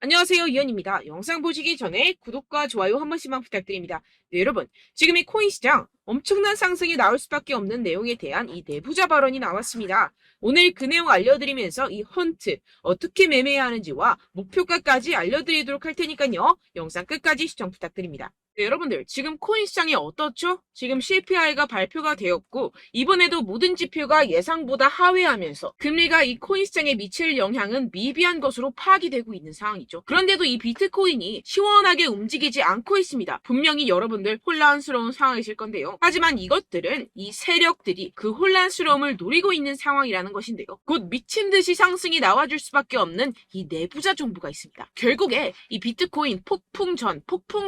안녕하세요, 이현입니다. 영상 보시기 전에 구독과 좋아요 한 번씩만 부탁드립니다. 네, 여러분. 지금 이 코인 시장 엄청난 상승이 나올 수밖에 없는 내용에 대한 이 내부자 발언이 나왔습니다. 오늘 그 내용 알려드리면서 이 헌트 어떻게 매매해야 하는지와 목표가까지 알려드리도록 할 테니까요. 영상 끝까지 시청 부탁드립니다. 네, 여러분들 지금 코인 시장이 어떻죠? 지금 CPI가 발표가 되었고 이번에도 모든 지표가 예상보다 하회하면서 금리가 이 코인 시장에 미칠 영향은 미비한 것으로 파악이 되고 있는 상황이죠. 그런데도 이 비트코인이 시원하게 움직이지 않고 있습니다. 분명히 여러분들 혼란스러운 상황이실 건데요. 하지만 이것들은 이 세력들이 그 혼란스러움을 노리고 있는 상황이라는 것인데요. 곧 미친 듯이 상승이 나와줄 수밖에 없는 이 내부자 정보가 있습니다. 결국에 이 비트코인 폭풍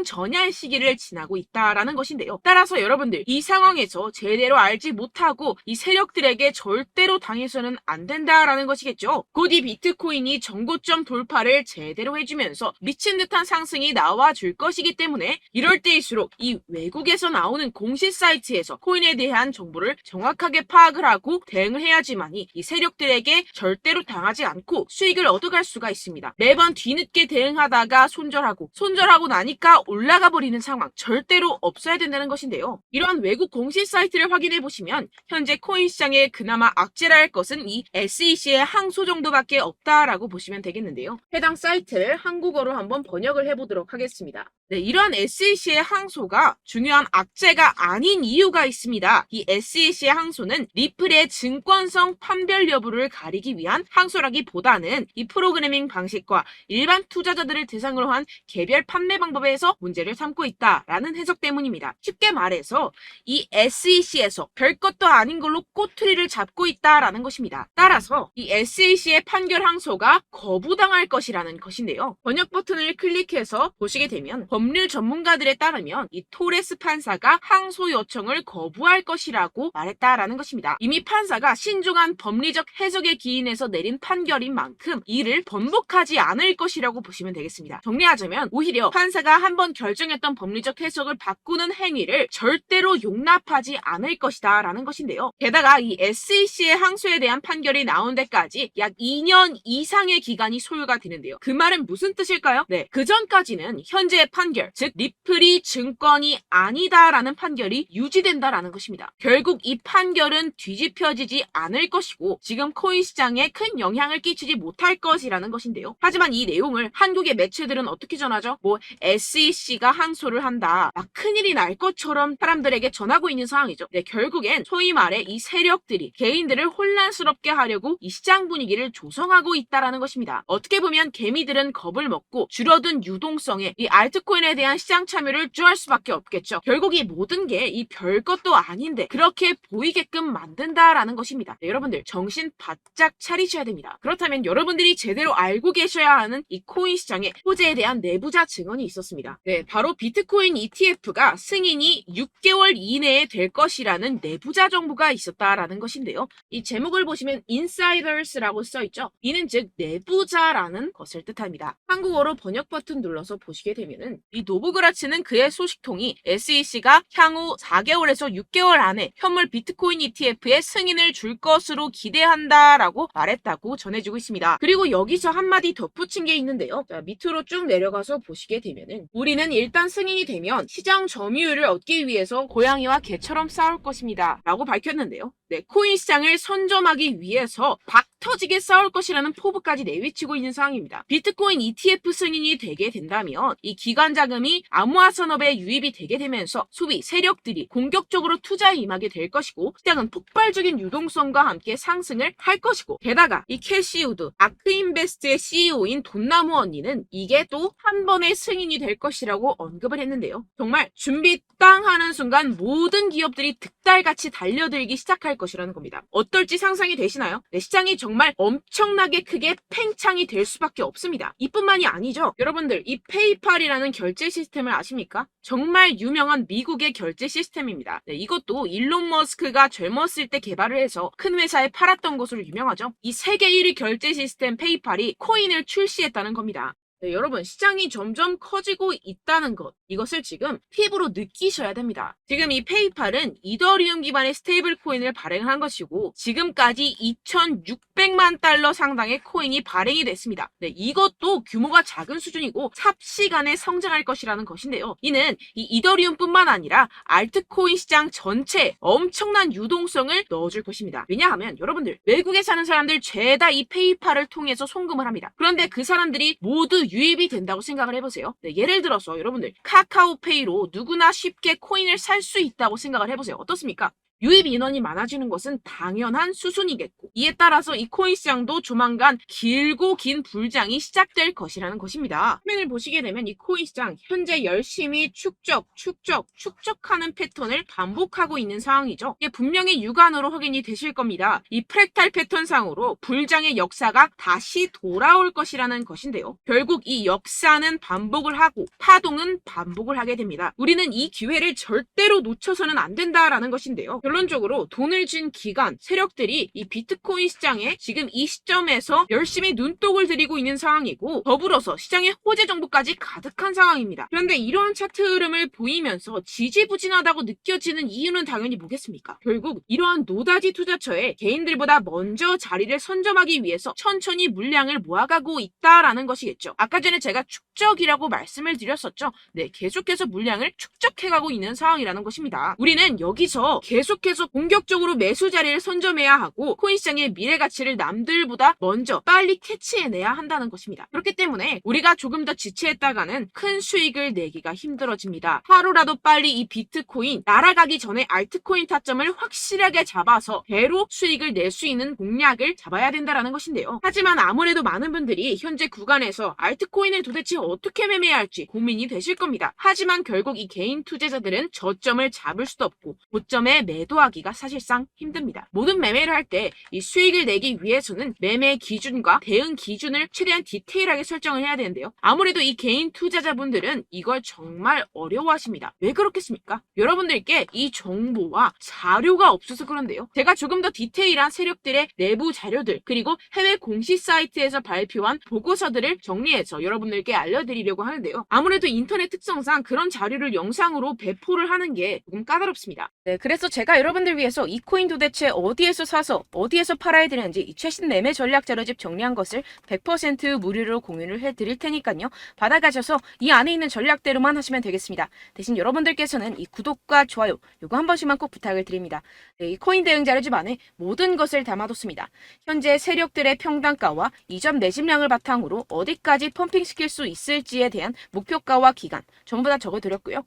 전야의 시기를 지나고 있다라는 것인데요. 따라서 여러분들 이 상황에서 제대로 알지 못하고 이 세력들에게 절대로 당해서는 안 된다라는 것이겠죠. 곧 이 비트코인이 정고점 돌파를 제대로 해주면서 미친 듯한 상승이 나와줄 것이기 때문에 이럴 때일수록 이 외국에서 나오는 공시 사이트에서 코인에 대한 정보를 정확하게 파악을 하고 대응을 해야지만이 이 세력들에게 절대로 당하지 않고 수익을 얻어갈 수가 있습니다. 매번 뒤늦게 대응하다가 손절하고 나니까 올라가 버리는 상황 절대로 없어야 된다는 것인데요. 이러한 외국 공시 사이트를 확인해 보시면 현재 코인 시장에 그나마 악재라 할 것은 이 SEC의 항소 정도밖에 없다라고 보시면 되겠는데요. 해당 사이트를 한국어로 한번 번역을 해보도록 하겠습니다. 네, 이러한 SEC의 항소가 중요한 악재가 아닌 이유가 있습니다. 이 SEC의 항소는 리플의 증권성 판별 여부를 가리기 위한 항소라기보다는 이 프로그래밍 방식과 일반 투자자들을 대상으로 한 개별 판매 방법에서 문제를 삼고 있다라는 해석 때문입니다. 쉽게 말해서 이 SEC에서 별것도 아닌 걸로 꼬투리를 잡고 있다라는 것입니다. 따라서 이 SEC의 판결 항소가 거부당할 것이라는 것인데요. 번역 버튼을 클릭해서 보시게 되면 법률 전문가들에 따르면 이 토레스 판사가 항소 요청을 거부할 것이라고 말했다라는 것입니다. 이미 판사가 신중한 법리적 해석에 기인해서 내린 판결인 만큼 이를 번복하지 않을 것이라고 보시면 되겠습니다. 정리하자면 오히려 판사가 한번 결정했던 법리적 해석을 바꾸는 행위를 절대로 용납하지 않을 것이다 라는 것인데요. 게다가 이 SEC의 항소에 대한 판결이 나온 데까지 약 2년 이상의 기간이 소요가 되는데요. 그 말은 무슨 뜻일까요? 네, 그 전까지는 현재의 판결, 즉 리플이 증권이 아니다라는 판결이 유지된다라는 것입니다. 결국 이 판결은 뒤집혀지지 않을 것이고 지금 코인 시장에 큰 영향을 끼치지 못할 것이라는 것인데요. 하지만 이 내용을 한국의 매체들은 어떻게 전하죠? SEC가 항소를 한다. 막 큰일이 날 것처럼 사람들에게 전하고 있는 상황이죠. 네, 결국엔 소위 말해 이 세력들이 개인들을 혼란스럽게 하려고 이 시장 분위기를 조성하고 있다라는 것입니다. 어떻게 보면 개미들은 겁을 먹고 줄어든 유동성에 이 알트코인에 대한 시장 참여를 쭈할 수밖에 없겠죠. 결국 이 모든 게 이 별것도 아닌데 그렇게 보이게끔 만든다라는 것입니다. 네, 여러분들 정신 바짝 차리셔야 됩니다. 그렇다면 여러분들이 제대로 알고 계셔야 하는 이 코인 시장의 호재에 대한 내부자 증언이 있었습니다. 네, 바로 비트코인 ETF가 승인이 6개월 이내에 될 것이라는 내부자 정보가 있었다라는 것인데요. 이 제목을 보시면 insiders라고 써있죠. 이는 즉 내부자라는 것을 뜻합니다. 한국어로 번역 버튼 눌러서 보시게 되면은 이 노브그라츠는 그의 소식통이 SEC가 향후 4개월에서 6개월 안에 현물 비트코인 ETF의 승인을 줄 것으로 기대한다라고 말했다고 전해지고 있습니다. 그리고 여기서 한마디 덧붙인 게 있는데요. 자, 밑으로 쭉 내려가서 보시게 되면은 우리는 일단 승인이 되면 시장 점유율을 얻기 위해서 고양이와 개처럼 싸울 것입니다. 라고 밝혔는데요. 네, 코인 시장을 선점하기 위해서 터지게 싸울 것이라는 포부까지 내비치고 있는 상황입니다. 비트코인 ETF 승인이 되게 된다면 이 기관 자금이 암호화 산업에 유입이 되게 되면서 소비 세력들이 공격적으로 투자에 임하게 될 것이고 시장은 폭발적인 유동성과 함께 상승을 할 것이고 게다가 이 캐시우드 아크인베스트의 CEO인 돈나무 언니는 이게 또 한 번의 승인이 될 것이라고 언급을 했는데요. 정말 준비 땅 하는 순간 모든 기업들이 득달같이 달려들기 시작할 것이라는 겁니다. 어떨지 상상이 되시나요? 네, 시장이 정말 엄청나게 크게 팽창이 될 수밖에 없습니다. 이뿐만이 아니죠. 여러분들 이 페이팔이라는 결제 시스템을 아십니까? 정말 유명한 미국의 결제 시스템입니다. 네, 이것도 일론 머스크가 젊었을 때 개발을 해서 큰 회사에 팔았던 것으로 유명하죠. 이 세계 1위 결제 시스템 페이팔이 코인을 출시했다는 겁니다. 네, 여러분, 시장이 점점 커지고 있다는 것, 이것을 지금 피부로 느끼셔야 됩니다. 지금 이 페이팔은 이더리움 기반의 스테이블 코인을 발행한 것이고, 지금까지 2,600만 달러 상당의 코인이 발행이 됐습니다. 네, 이것도 규모가 작은 수준이고 삽시간에 성장할 것이라는 것인데요. 이는 이 이더리움뿐만 아니라 알트코인 시장 전체에 엄청난 유동성을 넣어줄 것입니다. 왜냐하면 여러분들, 외국에 사는 사람들 죄다 이 페이팔을 통해서 송금을 합니다. 그런데 그 사람들이 모두 유입이 된다고 생각을 해보세요. 네, 예를 들어서 여러분들 카카오페이로 누구나 쉽게 코인을 살 수 있다고 생각을 해보세요. 어떻습니까? 유입 인원이 많아지는 것은 당연한 수순이겠고, 이에 따라서 이 코인 시장도 조만간 길고 긴 불장이 시작될 것이라는 것입니다. 화면을 보시게 되면 이 코인 시장 현재 열심히 축적하는 패턴을 반복하고 있는 상황이죠. 이게 분명히 육안으로 확인이 되실 겁니다. 이 프랙탈 패턴상으로 불장의 역사가 다시 돌아올 것이라는 것인데요. 결국 이 역사는 반복을 하고 파동은 반복을 하게 됩니다. 우리는 이 기회를 절대로 놓쳐서는 안 된다라는 것인데요. 결론적으로 돈을 쥔 기관, 세력들이 이 비트코인 시장에 지금 이 시점에서 열심히 눈독을 들이고 있는 상황이고, 더불어서 시장의 호재 정보까지 가득한 상황입니다. 그런데 이러한 차트 흐름을 보이면서 지지부진하다고 느껴지는 이유는 당연히 뭐겠습니까? 결국 이러한 노다지 투자처에 개인들보다 먼저 자리를 선점하기 위해서 천천히 물량을 모아가고 있다라는 것이겠죠. 아까 전에 제가 축적이라고 말씀을 드렸었죠. 네, 계속해서 물량을 축적해가고 있는 상황이라는 것입니다. 우리는 여기서 계속해서 공격적으로 매수 자리를 선점해야 하고, 코인 시장의 미래 가치를 남들보다 먼저 빨리 캐치해내야 한다는 것입니다. 그렇기 때문에 우리가 조금 더 지체했다가는 큰 수익을 내기가 힘들어집니다. 하루라도 빨리 이 비트코인 날아가기 전에 알트코인 타점을 확실하게 잡아서 배로 수익을 낼 수 있는 공략을 잡아야 된다는 것인데요. 하지만 아무래도 많은 분들이 현재 구간에서 알트코인을 도대체 어떻게 매매해야 할지 고민이 되실 겁니다. 하지만 결국 이 개인 투자자들은 저점을 잡을 수도 없고 고점에 매도하기가 사실상 힘듭니다. 모든 매매를 할 때 이 수익을 내기 위해서는 매매 기준과 대응 기준을 최대한 디테일하게 설정을 해야 되는데요. 아무래도 이 개인 투자자분들은 이걸 정말 어려워하십니다. 왜 그렇겠습니까? 여러분들께 이 정보와 자료가 없어서 그런데요. 제가 조금 더 디테일한 세력들의 내부 자료들, 그리고 해외 공시 사이트에서 발표한 보고서들을 정리해서 여러분들께 알려드리려고 하는데요. 아무래도 인터넷 특성상 그런 자료를 영상으로 배포를 하는 게 조금 까다롭습니다. 네, 그래서 제가 여러분들 위해서 이 코인 도대체 어디에서 사서 어디에서 팔아야 되는지 이 최신 매매 전략 자료집 정리한 것을 100% 무료로 공유를 해드릴 테니까요. 받아가셔서 이 안에 있는 전략대로만 하시면 되겠습니다. 대신 여러분들께서는 이 구독과 좋아요 요거 한 번씩만 꼭 부탁을 드립니다. 네, 이 코인 대응 자료집 안에 모든 것을 담아뒀습니다. 현재 세력들의 평단가와 이점 내집량을 바탕으로 어디까지 펌핑시킬 수 있을지에 대한 목표가와 기간 전부 다 적어드렸고요.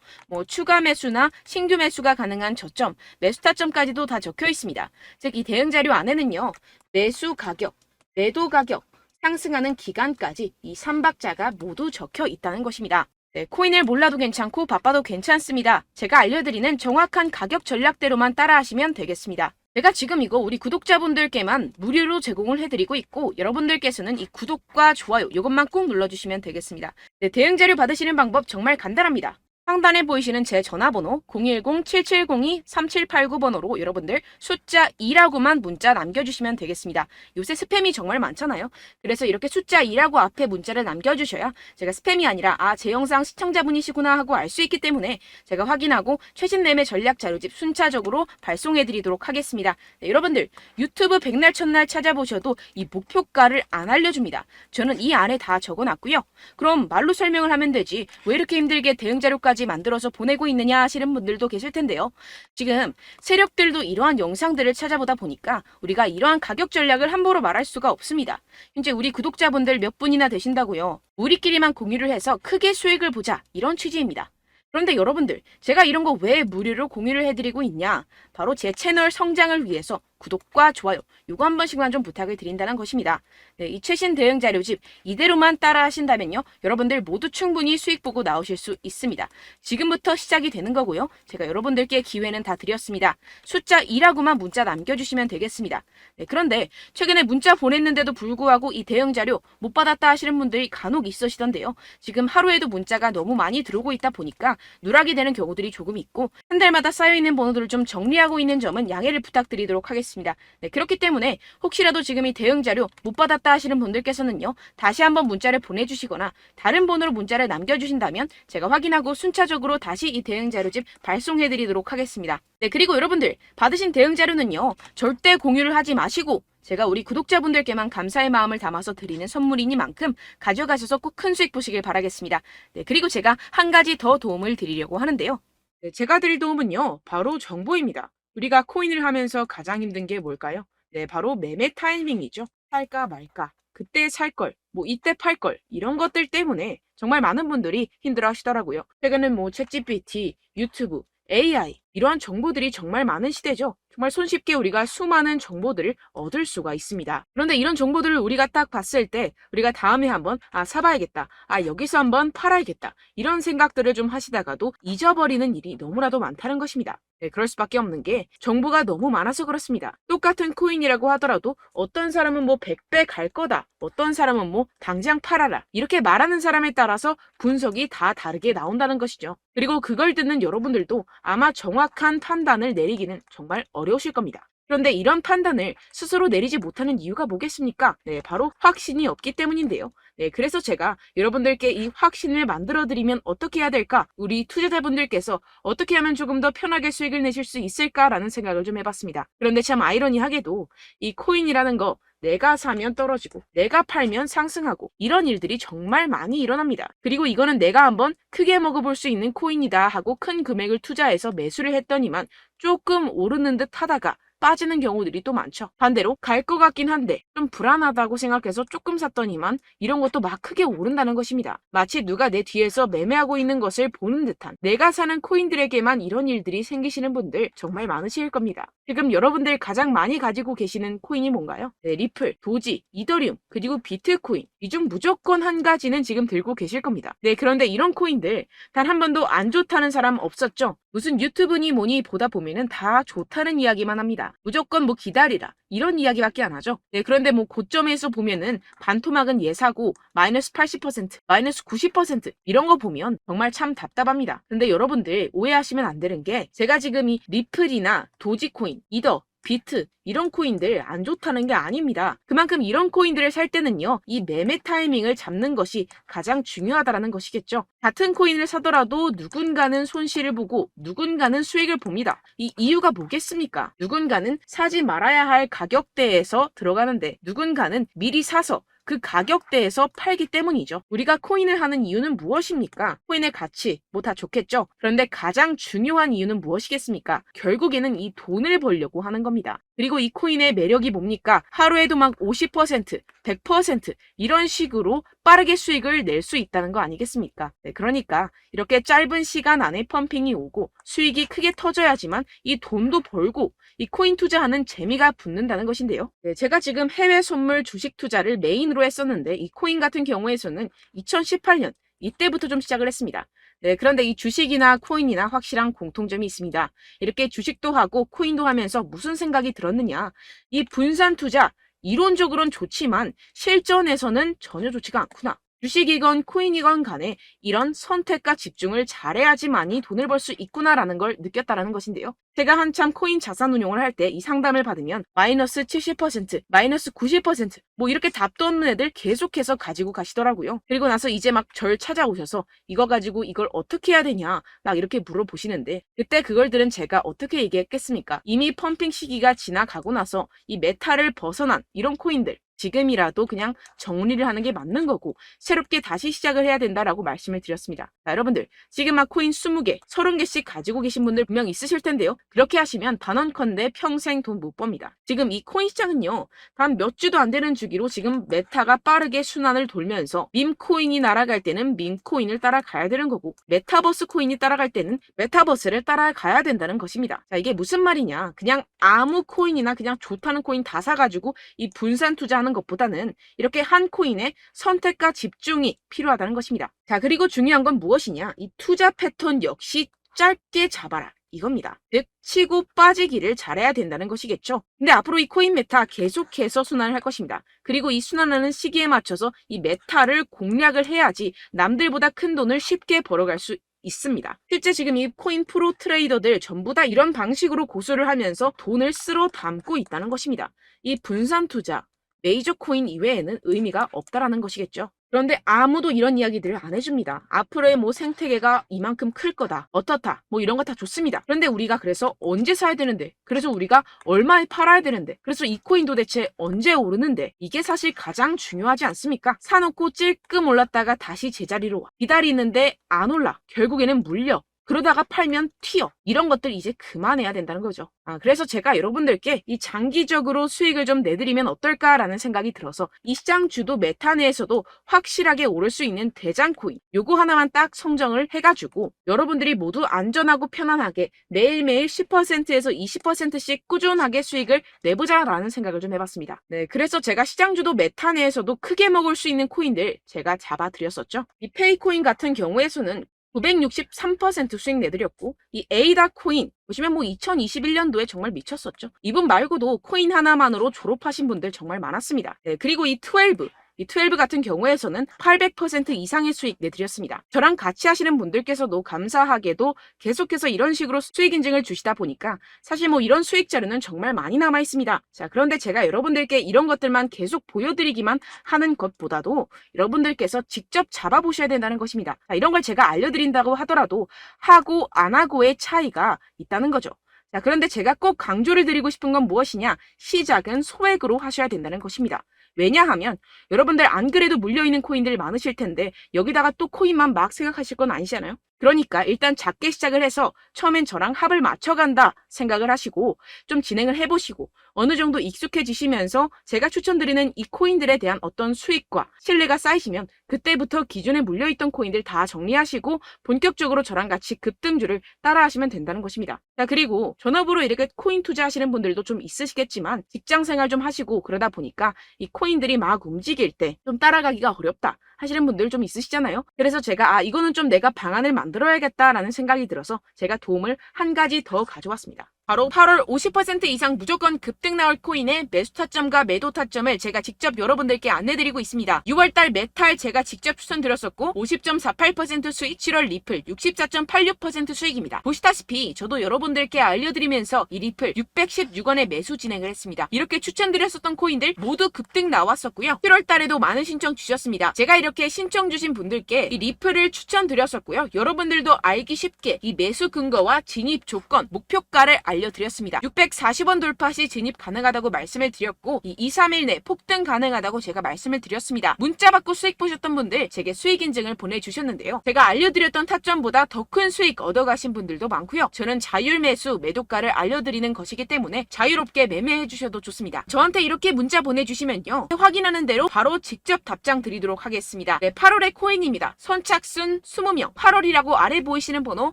추가 매수나 신규 매수가 가능한 저점, 매수 타점까지도 다 적혀 있습니다. 즉 이 대응 자료 안에는요. 매수 가격, 매도 가격, 상승하는 기간까지 이 3박자가 모두 적혀 있다는 것입니다. 네, 코인을 몰라도 괜찮고 바빠도 괜찮습니다. 제가 알려드리는 정확한 가격 전략대로만 따라하시면 되겠습니다. 제가 지금 이거 우리 구독자분들께만 무료로 제공을 해드리고 있고, 여러분들께서는 이 구독과 좋아요 이것만 꼭 눌러주시면 되겠습니다. 네, 대응 자료 받으시는 방법 정말 간단합니다. 상단에 보이시는 제 전화번호 010-7702-3789번호로 여러분들 숫자 2라고만 문자 남겨주시면 되겠습니다. 요새 스팸이 정말 많잖아요. 그래서 이렇게 숫자 2라고 앞에 문자를 남겨주셔야 제가 스팸이 아니라 제 영상 시청자분이시구나 하고 알 수 있기 때문에 제가 확인하고 최신 매매 전략 자료집 순차적으로 발송해드리도록 하겠습니다. 네, 여러분들 유튜브 백날 첫날 찾아보셔도 이 목표가를 안 알려줍니다. 저는 이 안에 다 적어놨고요. 그럼 말로 설명을 하면 되지 왜 이렇게 힘들게 대응 자료까지 만들어서 보내고 있느냐 하시는 분들도 계실 텐데요. 지금 세력들도 이러한 영상들을 찾아보다 보니까 우리가 이러한 가격 전략을 함부로 말할 수가 없습니다. 현재 우리 구독자분들 몇 분이나 되신다고요. 우리끼리만 공유를 해서 크게 수익을 보자 이런 취지입니다. 그런데 여러분들 제가 이런 거 왜 무료로 공유를 해드리고 있냐? 바로 제 채널 성장을 위해서 구독과 좋아요 요거 한 번씩만 좀 부탁을 드린다는 것입니다. 네, 이 최신 대응 자료집 이대로만 따라 하신다면요. 여러분들 모두 충분히 수익 보고 나오실 수 있습니다. 지금부터 시작이 되는 거고요. 제가 여러분들께 기회는 다 드렸습니다. 숫자 2라고만 문자 남겨주시면 되겠습니다. 네, 그런데 최근에 문자 보냈는데도 불구하고 이 대응 자료 못 받았다 하시는 분들이 간혹 있으시던데요. 지금 하루에도 문자가 너무 많이 들어오고 있다 보니까 누락이 되는 경우들이 조금 있고 한 달마다 쌓여있는 번호들을 좀 정리하고 있는 점은 양해를 부탁드리도록 하겠습니다. 있습니다. 네, 그렇기 때문에 혹시라도 지금 이 대응 자료 못 받았다 하시는 분들께서는요, 다시 한번 문자를 보내주시거나 다른 번호로 문자를 남겨주신다면 제가 확인하고 순차적으로 다시 이 대응 자료집 발송해드리도록 하겠습니다. 네, 그리고 여러분들 받으신 대응 자료는요, 절대 공유를 하지 마시고 제가 우리 구독자분들께만 감사의 마음을 담아서 드리는 선물이니만큼 가져가셔서 꼭 큰 수익 보시길 바라겠습니다. 네, 그리고 제가 한 가지 더 도움을 드리려고 하는데요. 네, 제가 드릴 도움은요, 바로 정보입니다. 우리가 코인을 하면서 가장 힘든 게 뭘까요? 네, 바로 매매 타이밍이죠. 살까 말까, 그때 살 걸, 뭐 이때 팔 걸, 이런 것들 때문에 정말 많은 분들이 힘들어 하시더라고요. 최근엔 뭐 챗GPT, 유튜브, AI, 이러한 정보들이 정말 많은 시대죠. 정말 손쉽게 우리가 수많은 정보들을 얻을 수가 있습니다. 그런데 이런 정보들을 우리가 딱 봤을 때 우리가 다음에 한번 사봐야겠다. 여기서 한번 팔아야겠다. 이런 생각들을 좀 하시다가도 잊어버리는 일이 너무나도 많다는 것입니다. 네, 그럴 수밖에 없는 게 정보가 너무 많아서 그렇습니다. 똑같은 코인이라고 하더라도 어떤 사람은 뭐 100배 갈 거다. 어떤 사람은 뭐 당장 팔아라. 이렇게 말하는 사람에 따라서 분석이 다 다르게 나온다는 것이죠. 그리고 그걸 듣는 여러분들도 아마 정확한 판단을 내리기는 정말 어려우실 겁니다. 그런데 이런 판단을 스스로 내리지 못하는 이유가 뭐겠습니까? 네, 바로 확신이 없기 때문인데요. 네, 그래서 제가 여러분들께 이 확신을 만들어드리면 어떻게 해야 될까? 우리 투자자분들께서 어떻게 하면 조금 더 편하게 수익을 내실 수 있을까라는 생각을 좀 해봤습니다. 그런데 참 아이러니하게도 이 코인이라는 거 내가 사면 떨어지고 내가 팔면 상승하고 이런 일들이 정말 많이 일어납니다. 그리고 이거는 내가 한번 크게 먹어볼 수 있는 코인이다 하고 큰 금액을 투자해서 매수를 했더니만 조금 오르는 듯 하다가 빠지는 경우들이 또 많죠. 반대로 갈 것 같긴 한데 좀 불안하다고 생각해서 조금 샀더니만 이런 것도 막 크게 오른다는 것입니다. 마치 누가 내 뒤에서 매매하고 있는 것을 보는 듯한, 내가 사는 코인들에게만 이런 일들이 생기시는 분들 정말 많으실 겁니다. 지금 여러분들 가장 많이 가지고 계시는 코인이 뭔가요? 네, 리플, 도지, 이더리움, 그리고 비트코인. 이 중 무조건 한 가지는 지금 들고 계실 겁니다. 네, 그런데 이런 코인들 단 한 번도 안 좋다는 사람 없었죠? 무슨 유튜브니 뭐니 보다 보면은 다 좋다는 이야기만 합니다. 무조건 뭐 기다리라 이런 이야기밖에 안 하죠. 네, 그런데 뭐 고점에서 보면은 반토막은 예사고 마이너스 80%, 마이너스 90% 이런 거 보면 정말 참 답답합니다. 근데 여러분들 오해하시면 안 되는 게 제가 지금 이 리플이나 도지코인, 이더, 비트 이런 코인들 안 좋다는 게 아닙니다. 그만큼 이런 코인들을 살 때는요, 이 매매 타이밍을 잡는 것이 가장 중요하다는 것이겠죠. 같은 코인을 사더라도 누군가는 손실을 보고 누군가는 수익을 봅니다. 이 이유가 뭐겠습니까? 누군가는 사지 말아야 할 가격대에서 들어가는데 누군가는 미리 사서 그 가격대에서 팔기 때문이죠. 우리가 코인을 하는 이유는 무엇입니까? 코인의 가치, 뭐 다 좋겠죠? 그런데 가장 중요한 이유는 무엇이겠습니까? 결국에는 이 돈을 벌려고 하는 겁니다. 그리고 이 코인의 매력이 뭡니까? 하루에도 막 50%, 100% 이런 식으로 빠르게 수익을 낼 수 있다는 거 아니겠습니까? 네, 그러니까 이렇게 짧은 시간 안에 펌핑이 오고 수익이 크게 터져야지만 이 돈도 벌고 이 코인 투자하는 재미가 붙는다는 것인데요. 네, 제가 지금 해외 선물 주식 투자를 메인으로 했었는데 이 코인 같은 경우에서는 2018년 이때부터 좀 시작을 했습니다. 네, 그런데 이 주식이나 코인이나 확실한 공통점이 있습니다. 이렇게 주식도 하고 코인도 하면서 무슨 생각이 들었느냐? 이 분산 투자 이론적으로는 좋지만 실전에서는 전혀 좋지가 않구나. 주식이건 코인이건 간에 이런 선택과 집중을 잘해야지만이 돈을 벌 수 있구나라는 걸 느꼈다라는 것인데요. 제가 한참 코인 자산 운용을 할 때 이 상담을 받으면 마이너스 70%, 마이너스 90%, 뭐 이렇게 답도 없는 애들 계속해서 가지고 가시더라고요. 그리고 나서 이제 막 절 찾아오셔서 이거 가지고 이걸 어떻게 해야 되냐 막 이렇게 물어보시는데 그때 그걸 들은 제가 어떻게 얘기했겠습니까? 이미 펌핑 시기가 지나가고 나서 이 메타를 벗어난 이런 코인들 지금이라도 그냥 정리를 하는 게 맞는 거고 새롭게 다시 시작을 해야 된다라고 말씀을 드렸습니다. 자, 여러분들 지금 막 코인 20개, 30개씩 가지고 계신 분들 분명 있으실 텐데요. 그렇게 하시면 단언컨대 평생 돈 못 법니다. 지금 이 코인 시장은요. 단 몇 주도 안 되는 주기로 지금 메타가 빠르게 순환을 돌면서 밈코인이 날아갈 때는 밈코인을 따라가야 되는 거고 메타버스 코인이 따라갈 때는 메타버스를 따라가야 된다는 것입니다. 자, 이게 무슨 말이냐. 그냥 아무 코인이나 그냥 좋다는 코인 다 사가지고 이 분산 투자하는 것보다는 이렇게 한 코인에 선택과 집중이 필요하다는 것입니다. 자, 그리고 중요한 건 무엇이냐? 이 투자 패턴 역시 짧게 잡아라. 이겁니다. 즉 치고 빠지기를 잘해야 된다는 것이겠죠. 근데 앞으로 이 코인 메타 계속해서 순환을 할 것입니다. 그리고 이 순환하는 시기에 맞춰서 이 메타를 공략을 해야지 남들보다 큰 돈을 쉽게 벌어갈 수 있습니다. 실제 지금 이 코인 프로 트레이더들 전부 다 이런 방식으로 고수를 하면서 돈을 쓸어 담고 있다는 것입니다. 이 분산 투자, 메이저 코인 이외에는 의미가 없다라는 것이겠죠. 그런데 아무도 이런 이야기들을 안 해줍니다. 앞으로의 뭐 생태계가 이만큼 클 거다, 어떻다, 뭐 이런 거 다 좋습니다. 그런데 우리가 그래서 언제 사야 되는데, 그래서 우리가 얼마에 팔아야 되는데, 그래서 이 코인 도대체 언제 오르는데, 이게 사실 가장 중요하지 않습니까? 사놓고 찔끔 올랐다가 다시 제자리로 와. 기다리는데 안 올라. 결국에는 물려. 그러다가 팔면 튀어. 이런 것들 이제 그만해야 된다는 거죠. 그래서 제가 여러분들께 이 장기적으로 수익을 좀 내드리면 어떨까라는 생각이 들어서 이 시장 주도 메타 내에서도 확실하게 오를 수 있는 대장 코인 요거 하나만 딱 선정을 해가지고 여러분들이 모두 안전하고 편안하게 매일매일 10%에서 20%씩 꾸준하게 수익을 내보자라는 생각을 좀 해봤습니다. 네, 그래서 제가 시장 주도 메타 내에서도 크게 먹을 수 있는 코인들 제가 잡아드렸었죠. 이 페이코인 같은 경우에서는 963% 수익 내드렸고 이 에이다 코인 보시면 뭐 2021년도에 정말 미쳤었죠. 이분 말고도 코인 하나만으로 졸업하신 분들 정말 많았습니다. 네, 그리고 이 12 같은 경우에서는 800% 이상의 수익 내드렸습니다. 저랑 같이 하시는 분들께서도 감사하게도 계속해서 이런 식으로 수익 인증을 주시다 보니까 사실 뭐 이런 수익 자료는 정말 많이 남아 있습니다. 자, 그런데 제가 여러분들께 이런 것들만 계속 보여드리기만 하는 것보다도 여러분들께서 직접 잡아보셔야 된다는 것입니다. 자, 이런 걸 제가 알려드린다고 하더라도 하고 안 하고의 차이가 있다는 거죠. 자, 그런데 제가 꼭 강조를 드리고 싶은 건 무엇이냐? 시작은 소액으로 하셔야 된다는 것입니다. 왜냐하면 여러분들 안 그래도 물려있는 코인들 많으실 텐데 여기다가 또 코인만 막 생각하실 건 아니잖아요. 그러니까 일단 작게 시작을 해서 처음엔 저랑 합을 맞춰간다 생각을 하시고 좀 진행을 해보시고 어느 정도 익숙해지시면서 제가 추천드리는 이 코인들에 대한 어떤 수익과 신뢰가 쌓이시면 그때부터 기존에 물려있던 코인들 다 정리하시고 본격적으로 저랑 같이 급등주를 따라하시면 된다는 것입니다. 자, 그리고 전업으로 이렇게 코인 투자하시는 분들도 좀 있으시겠지만 직장생활 좀 하시고 그러다 보니까 이 코인들이 막 움직일 때 좀 따라가기가 어렵다 하시는 분들 좀 있으시잖아요. 그래서 제가 이거는 좀 내가 방안을 만들어야겠다라는 생각이 들어서 제가 도움을 한 가지 더 가져왔습니다. 바로 8월 50% 이상 무조건 급등 나올 코인의 매수 타점과 매도 타점을 제가 직접 여러분들께 안내드리고 있습니다. 6월달 메탈 제가 직접 추천드렸었고 50.48% 수익, 7월 리플 64.86% 수익입니다. 보시다시피 저도 여러분들께 알려드리면서 이 리플 616원에 매수 진행을 했습니다. 이렇게 추천드렸었던 코인들 모두 급등 나왔었고요. 7월달에도 많은 신청 주셨습니다. 제가 이렇게 신청 주신 분들께 이 리플을 추천드렸었고요. 여러분들도 알기 쉽게 이 매수 근거와 진입 조건, 목표가를 알려드렸습니다. 640원 돌파 시 진입 가능하다고 말씀을 드렸고 이 2-3일 내 폭등 가능하다고 제가 말씀을 드렸습니다. 문자 받고 수익 보셨던 분들 제게 수익 인증을 보내주셨는데요. 제가 알려드렸던 타점보다 더 큰 수익 얻어가신 분들도 많고요. 저는 자율 매수 매도가를 알려드리는 것이기 때문에 자유롭게 매매해 주셔도 좋습니다. 저한테 이렇게 문자 보내주시면요. 확인하는 대로 바로 직접 답장 드리도록 하겠습니다. 네, 8월의 코인입니다. 선착순 20명 8월이라고 아래 보이시는 번호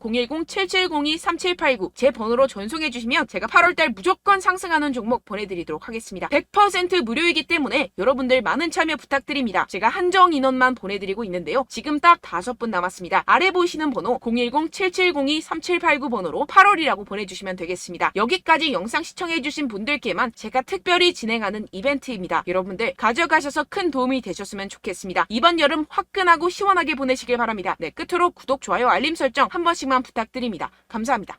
010-7702-3789 제 번호로 전송해 주시면 제가 8월달 무조건 상승하는 종목 보내드리도록 하겠습니다. 100% 무료이기 때문에 여러분들 많은 참여 부탁드립니다. 제가 한정 인원만 보내드리고 있는데요. 지금 딱 5분 남았습니다. 아래 보이시는 번호 010-7702-3789 번호로 8월이라고 보내주시면 되겠습니다. 여기까지 영상 시청해주신 분들께만 제가 특별히 진행하는 이벤트입니다. 여러분들 가져가셔서 큰 도움이 되셨으면 좋겠습니다. 이번 여름 화끈하고 시원하게 보내시길 바랍니다. 네, 끝으로 구독, 좋아요, 알림 설정 한 번씩만 부탁드립니다. 감사합니다.